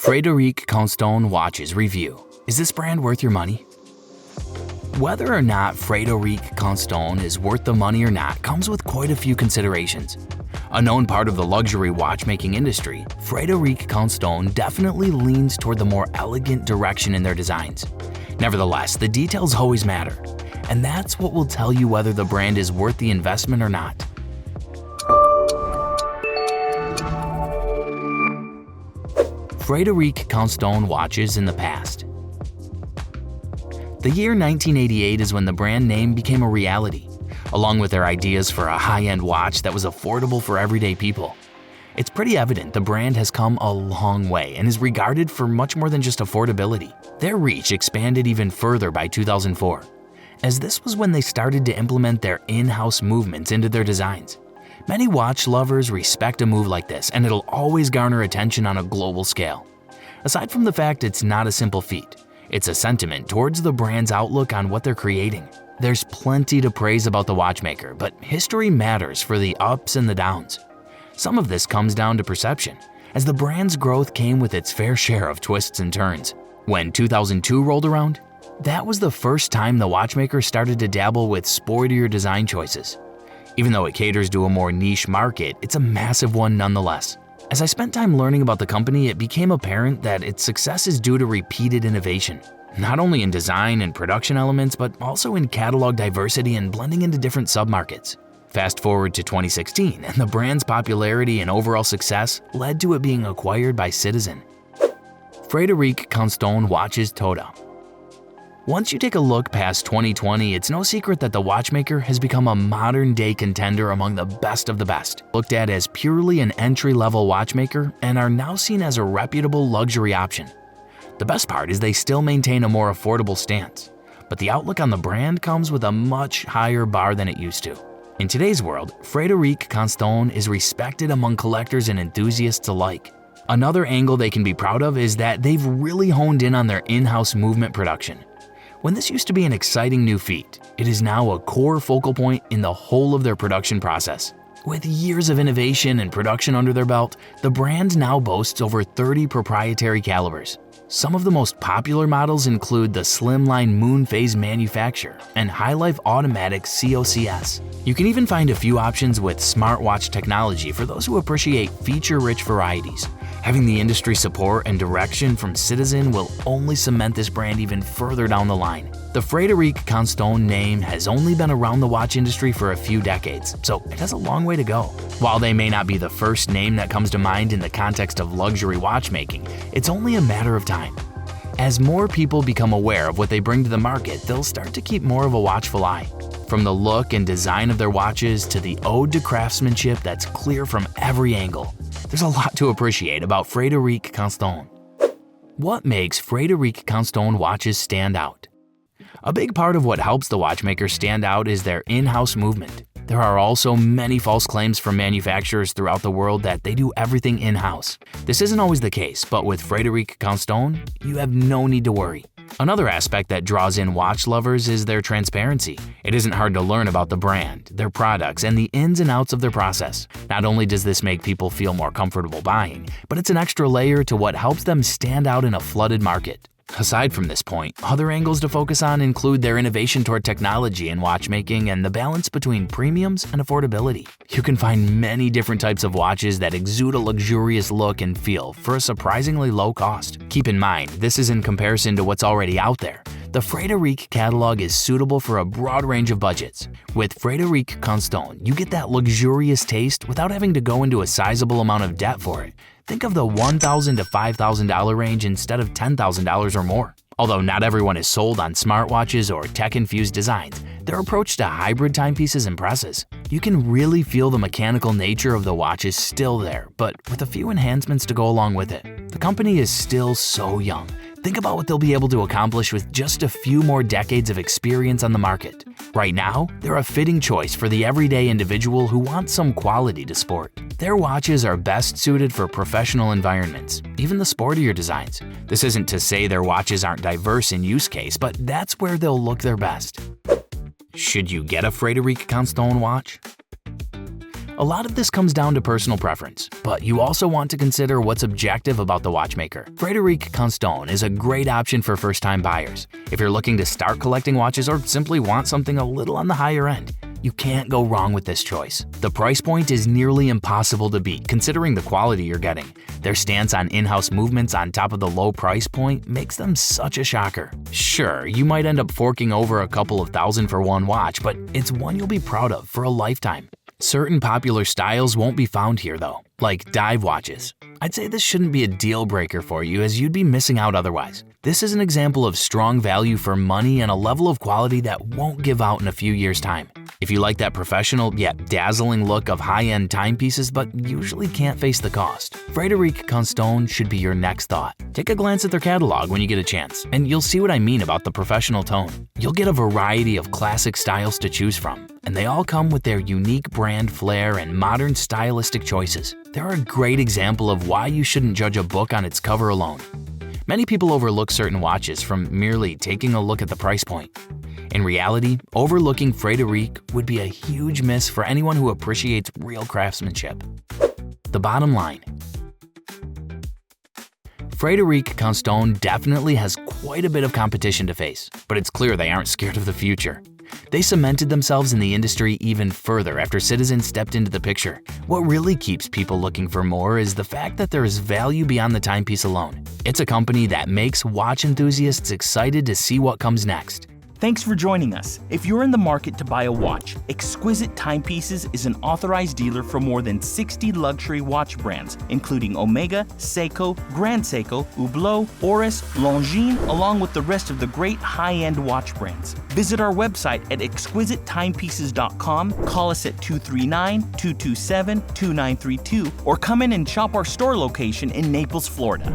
Frederique Constant Watches Review. Is this brand worth your money? Whether or not Frederique Constant is worth the money or not comes with quite a few considerations. A known part of the luxury watchmaking industry, Frederique Constant definitely leans toward the more elegant direction in their designs. Nevertheless, the details always matter, and that's what will tell you whether the brand is worth the investment or not. Frederique Constant Watches in the past. The year 1988 is when the brand name became a reality, along with their ideas for a high-end watch that was affordable for everyday people. It's pretty evident the brand has come a long way and is regarded for much more than just affordability. Their reach expanded even further by 2004, as this was when they started to implement their in-house movements into their designs. Many watch lovers respect a move like this, and it'll always garner attention on a global scale. Aside from the fact it's not a simple feat, it's a sentiment towards the brand's outlook on what they're creating. There's plenty to praise about the watchmaker, but history matters for the ups and the downs. Some of this comes down to perception, as the brand's growth came with its fair share of twists and turns. When 2002 rolled around, that was the first time the watchmaker started to dabble with sportier design choices. Even though it caters to a more niche market, it's a massive one nonetheless. As I spent time learning about the company, it became apparent that its success is due to repeated innovation, not only in design and production elements, but also in catalog diversity and blending into different submarkets. Fast forward to 2016, and the brand's popularity and overall success led to it being acquired by Citizen. Frederique Constant Watches Toda. Once you take a look past 2020, it's no secret that the watchmaker has become a modern-day contender among the best of the best, looked at as purely an entry-level watchmaker and are now seen as a reputable luxury option. The best part is they still maintain a more affordable stance, but the outlook on the brand comes with a much higher bar than it used to. In today's world, Frederique Constant is respected among collectors and enthusiasts alike. Another angle they can be proud of is that they've really honed in on their in-house movement production. When this used to be an exciting new feat, it is now a core focal point in the whole of their production process. With years of innovation and production under their belt, the brand now boasts over 30 proprietary calibers. Some of the most popular models include the slimline Moon Phase Manufacture and High Life Automatic COCS. You can even find a few options with smartwatch technology for those who appreciate feature-rich varieties. Having the industry support and direction from Citizen will only cement this brand even further down the line. The Frederique Constant name has only been around the watch industry for a few decades, so it has a long way to go. While they may not be the first name that comes to mind in the context of luxury watchmaking, it's only a matter of time. As more people become aware of what they bring to the market, they'll start to keep more of a watchful eye. From the look and design of their watches to the ode to craftsmanship that's clear from every angle, there's a lot to appreciate about Frederique Constant. What makes Frederique Constant watches stand out? A big part of what helps the watchmaker stand out is their in-house movement. There are also many false claims from manufacturers throughout the world that they do everything in-house. This isn't always the case, but with Frederique Constant, you have no need to worry. Another aspect that draws in watch lovers is their transparency. It isn't hard to learn about the brand, their products, and the ins and outs of their process. Not only does this make people feel more comfortable buying, but it's an extra layer to what helps them stand out in a flooded market. Aside from this point, other angles to focus on include their innovation toward technology in watchmaking and the balance between premiums and affordability. You can find many different types of watches that exude a luxurious look and feel for a surprisingly low cost. Keep in mind, this is in comparison to what's already out there. The Frederique catalog is suitable for a broad range of budgets. With Frederique Constant, you get that luxurious taste without having to go into a sizable amount of debt for it. Think of the $1,000 to $5,000 range instead of $10,000 or more. Although not everyone is sold on smartwatches or tech-infused designs, their approach to hybrid timepieces impresses. You can really feel the mechanical nature of the watch is still there, but with a few enhancements to go along with it. The company is still so young. Think about what they'll be able to accomplish with just a few more decades of experience on the market. Right now, they're a fitting choice for the everyday individual who wants some quality to sport. Their watches are best suited for professional environments, even the sportier designs. This isn't to say their watches aren't diverse in use case, but that's where they'll look their best. Should you get a Frederique Constant watch? A lot of this comes down to personal preference, but you also want to consider what's objective about the watchmaker. Frederique Constant is a great option for first-time buyers. If you're looking to start collecting watches or simply want something a little on the higher end, you can't go wrong with this choice. The price point is nearly impossible to beat considering the quality you're getting. Their stance on in-house movements on top of the low price point makes them such a shocker. Sure, you might end up forking over a couple of thousand for one watch, but it's one you'll be proud of for a lifetime. Certain popular styles won't be found here though, like dive watches. I'd say this shouldn't be a deal breaker for you as you'd be missing out otherwise. This is an example of strong value for money and a level of quality that won't give out in a few years' time. If you like that professional yet dazzling look of high-end timepieces but usually can't face the cost, Frederique Constant should be your next thought. Take a glance at their catalog when you get a chance, and you'll see what I mean about the professional tone. You'll get a variety of classic styles to choose from, and they all come with their unique brand flair and modern stylistic choices. They're a great example of why you shouldn't judge a book on its cover alone. Many people overlook certain watches from merely taking a look at the price point. In reality, overlooking Frederique would be a huge miss for anyone who appreciates real craftsmanship. The bottom line: Frederique Constant definitely has quite a bit of competition to face, but it's clear they aren't scared of the future. They cemented themselves in the industry even further after Citizen stepped into the picture. What really keeps people looking for more is the fact that there is value beyond the timepiece alone. It's a company that makes watch enthusiasts excited to see what comes next. Thanks for joining us. If you're in the market to buy a watch, Exquisite Timepieces is an authorized dealer for more than 60 luxury watch brands, including Omega, Seiko, Grand Seiko, Hublot, Oris, Longines, along with the rest of the great high-end watch brands. Visit our website at exquisitetimepieces.com, call us at 239-227-2932, or come in and shop our store location in Naples, Florida.